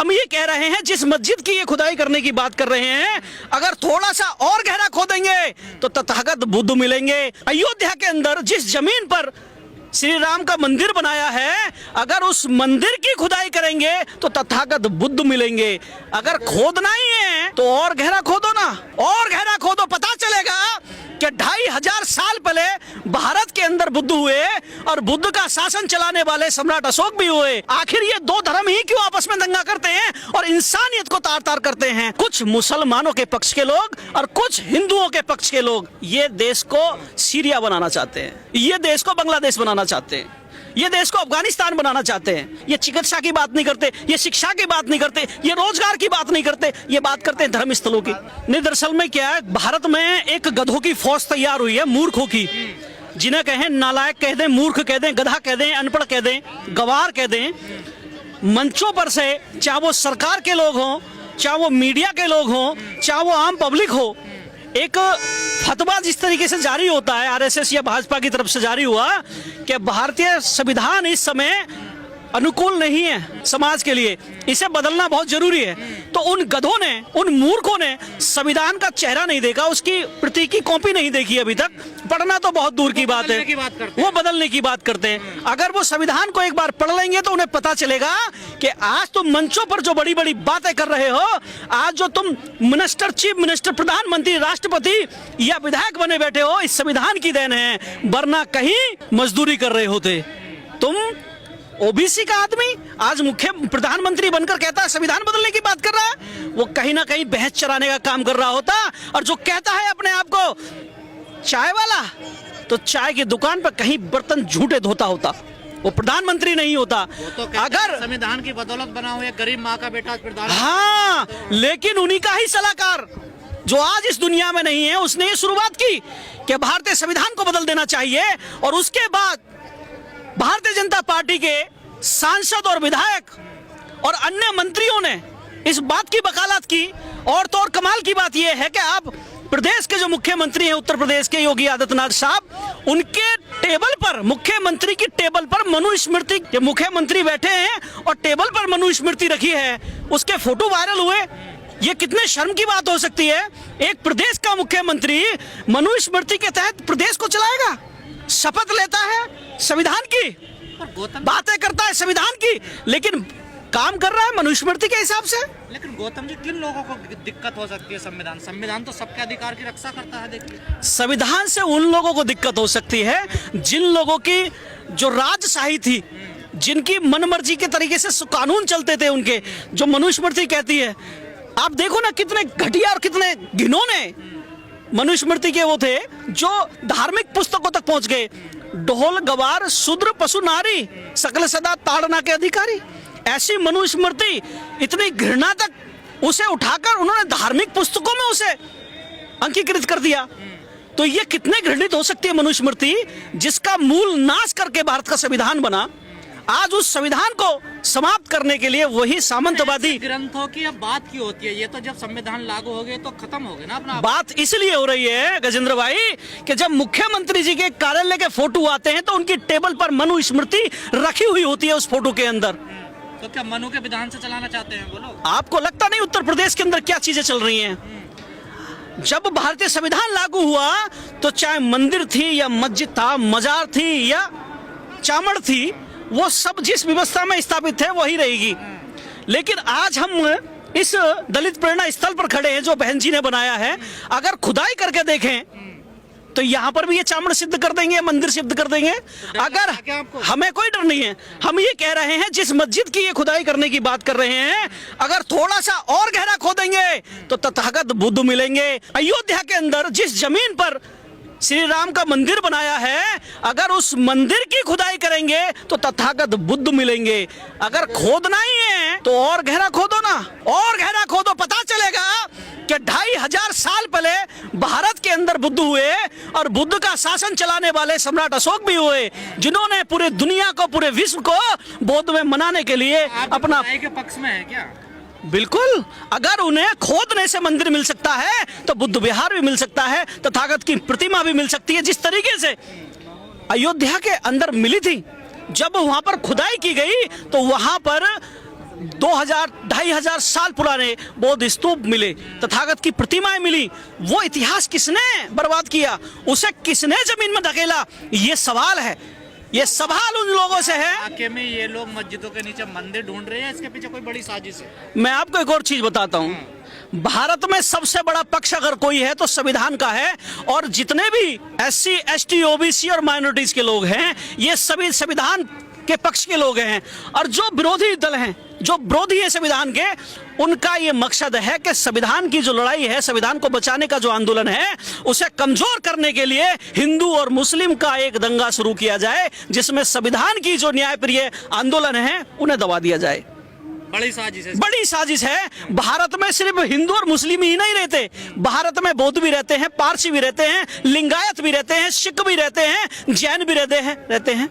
हम ये कह रहे हैं जिस मस्जिद की ये खुदाई करने की बात कर रहे हैं, अगर थोड़ा सा और गहरा खोदेंगे तो तथागत बुद्ध मिलेंगे। अयोध्या के अंदर जिस जमीन पर श्री राम का मंदिर बनाया है, अगर उस मंदिर की खुदाई करेंगे तो तथागत बुद्ध मिलेंगे। अगर खोदना ही है तो और गहरा खोदो ना, और गहरा खोदो, पता चलेगा कि 2500 साल पहले भारत के अंदर बुद्ध हुए और बुद्ध का शासन चलाने वाले सम्राट अशोक भी हुए। आखिर ये दो धर्म ही क्यों आपस में दंगा करते हैं और इंसानियत को तार तार करते हैं? कुछ मुसलमानों के पक्ष के लोग और कुछ हिंदुओं के पक्ष के लोग ये देश को सीरिया बनाना चाहते हैं, ये देश को बांग्लादेश बनाना चाहते हैं, ये देश को अफगानिस्तान बनाना चाहते हैं। ये चिकित्सा की बात नहीं करते, ये शिक्षा की बात नहीं करते, ये रोजगार की बात नहीं करते, ये बात करते हैं धर्म स्थलों की। नहीं, दरअसल में क्या है, भारत में एक गधों की फौज तैयार हुई है, मूर्खों की, जिन्हें कहें नालायक कह दें, मूर्ख कह दें, गधा कह दें, अनपढ़ कह दें, गवार कह दें। मंचों पर से चाहे वो सरकार के लोग हों, चाहे वो मीडिया के लोग हों, चाहे वो आम पब्लिक हो, एक फतवा जिस तरीके से जारी होता है आरएसएस या भाजपा की तरफ से जारी हुआ कि भारतीय संविधान इस समय अनुकूल नहीं है समाज के लिए, इसे बदलना बहुत जरूरी है, तो उन गधों ने, उन मूर्खों ने संविधान का चेहरा नहीं देखा, उसकी प्रति की कॉपी नहीं देखी अभी तक। पढ़ना तो बहुत दूर की बात है, वो बदलने की बात करते हैं। अगर वो संविधान को एक बार पढ़ लेंगे तो उन्हें पता चलेगा कि आज तुम मंचों पर जो बड़ी बड़ी बातें कर रहे हो, आज जो तुम मिनिस्टर, चीफ मिनिस्टर, प्रधानमंत्री, राष्ट्रपति या विधायक बने बैठे हो, इस संविधान की देन है, वरना कहीं मजदूरी कर रहे होते तुम। ओबीसी का आदमी आज मुख्य प्रधानमंत्री बनकर कहता है संविधान बदलने की बात कर रहा है, वो कहीं ना कहीं बहस चराने का काम कर रहा होता। और जो कहता है अपने आप को चाय वाला, तो चाय की दुकान पर कहीं बर्तन झूठे धोता होता, वो प्रधानमंत्री नहीं होता। तो अगर संविधान की बदौलत बना हुआ है, गरीब माँ का बेटा प्रधानमंत्री। हाँ, लेकिन उन्हीं का ही सलाहकार जो आज इस दुनिया में नहीं है, उसने ये शुरुआत की कि भारतीय संविधान को बदल देना चाहिए। और उसके बाद भारतीय जनता पार्टी के सांसद और विधायक और अन्य मंत्रियों ने इस बात की वकालत की। और तो और कमाल की बात यह है कि आप प्रदेश के जो मुख्यमंत्री हैं, उत्तर प्रदेश के योगी आदित्यनाथ साहब, उनके टेबल पर, मुख्यमंत्री की टेबल पर मनुस्मृति के मुख्यमंत्री बैठे हैं और टेबल पर मनुस्मृति रखी है, उसके फोटो वायरल हुए। ये कितने शर्म की बात हो सकती है? एक प्रदेश का मुख्यमंत्री मनुस्मृति के तहत प्रदेश को चलाएगा, शपथ लेता है संविधान की, बातें करता है संविधान की, लेकिन काम कर रहा है मनुस्मृति के हिसाब से। लेकिन गौतम जी, किन लोगों को दिक्कत हो सकती है? संविधान तो सबके अधिकार की रक्षा करता है। देखिए, संविधान से उन लोगों को दिक्कत हो सकती है जिन लोगों की जो राजशाही थी, जिनकी मनमर्जी के तरीके से कानून चलते थे, उनके जो मनुस्मृति कहती है। आप देखो ना कितने घटिया और कितने घिनौने मनुस्मृति के वो थे जो धार्मिक पुस्तकों तक पहुंच गए। ढोल गवार शूद्र पशु नारी सकल सदा ताड़ना के अधिकारी, ऐसी मनुस्मृति इतनी घृणा तक उसे उठाकर उन्होंने धार्मिक पुस्तकों में उसे अंकीकृत कर दिया। तो ये कितने घृणित हो सकती है मनुस्मृति, जिसका मूल नाश करके भारत का संविधान बना। आज उस संविधान को समाप्त करने के लिए वही सामंतवादी ग्रंथों की अब बात क्यों होती है? ये तो जब संविधान लागू हो गए तो खत्म हो गए ना अपना। बात इसलिए हो रही है गजेंद्र भाई कि जब मुख्यमंत्री जी के कार्यालय के फोटो आते हैं तो उनकी टेबल पर मनुस्मृति रखी हुई होती है उस फोटो के अंदर। तो क्या मनु के विधान से चलाना चाहते हैं वो लोग? आपको लगता नहीं उत्तर प्रदेश के अंदर क्या चीजें चल रही हैं? जब भारतीय संविधान लागू हुआ तो चाहे मंदिर थी या मस्जिद था, मजार थी या चामड़ थी, वो सब जिस व्यवस्था में स्थापित है वही रहेगी। लेकिन आज हम इस दलित प्रेरणा स्थल पर खड़े हैं जो बहन जी ने बनाया है, अगर खुदाई करके देखें तो यहाँ पर भी ये चामड़ सिद्ध कर देंगे, मंदिर सिद्ध कर देंगे। अगर हमें कोई डर नहीं है, हम ये कह रहे हैं जिस मस्जिद की ये खुदाई करने की बात कर रहे हैं, अगर थोड़ा सा और गहरा खोदेंगे तो तथागत बुद्ध मिलेंगे। अयोध्या के अंदर जिस जमीन पर श्री राम का मंदिर बनाया है, अगर उस मंदिर की खुदाई करेंगे तो तथागत बुद्ध मिलेंगे। अगर खोदना ही है तो और गहरा खोदो ना, और गहरा खोदो, पता चलेगा कि 2500 साल पहले भारत के अंदर बुद्ध हुए और बुद्ध का शासन चलाने वाले सम्राट अशोक भी हुए, जिन्होंने पूरे दुनिया को, पूरे विश्व को बौद्ध में मनाने के लिए अपना के पक्ष में है क्या? बिल्कुल, अगर उन्हें खोदने से मंदिर मिल सकता है तो बुद्ध विहार भी मिल सकता है, तथागत की प्रतिमा भी मिल सकती है। जिस तरीके से अयोध्या के अंदर मिली थी, जब वहां पर खुदाई की गई तो वहां पर 2,000-2,500 साल पुराने बौद्ध स्तूप मिले, तथागत की प्रतिमाएं मिली, वो इतिहास किसने बर्बाद किया, उसे किसने जमीन में धकेला, ये सवाल है। ये सवाल उन लोगों से है। इलाके में ये लोग मस्जिदों के नीचे मंदिर ढूंढ रहे हैं, इसके पीछे कोई बड़ी साजिश है? मैं आपको एक और चीज बताता हूं, भारत में सबसे बड़ा पक्ष अगर कोई है तो संविधान का है, और जितने भी SC, ST, OBC और माइनॉरिटीज के लोग हैं, ये सभी संविधान के पक्ष के लोग हैं। और जो विरोधी दल हैं, जो विरोधी है संविधान के, उनका ये मकसद है कि संविधान की जो लड़ाई है, संविधान को बचाने का जो आंदोलन है, उसे कमजोर करने के लिए हिंदू और मुस्लिम का एक दंगा शुरू किया जाए, जिसमें संविधान की जो न्यायप्रिय आंदोलन है उन्हें दबा दिया जाए। बड़ी साजिश है। बड़ी साजिश है। भारत में सिर्फ हिंदू और मुस्लिम ही नहीं रहते, भारत में बौद्ध भी रहते हैं, पारसी भी रहते हैं, लिंगायत भी रहते हैं, सिख भी रहते हैं, जैन भी रहते हैं।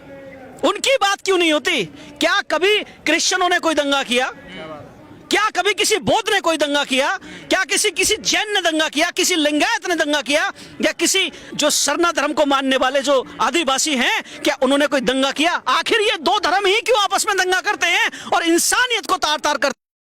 उनकी बात क्यों नहीं होती? क्या कभी क्रिश्चियनों ने कोई दंगा किया? क्या कभी किसी बौद्ध ने कोई दंगा किया? क्या किसी जैन ने दंगा किया? किसी लिंगायत ने दंगा किया? या किसी जो सरना धर्म को मानने वाले जो आदिवासी हैं, क्या उन्होंने कोई दंगा किया? आखिर ये दो धर्म ही क्यों आपस में दंगा करते हैं और इंसानियत को तार तार करते हैं?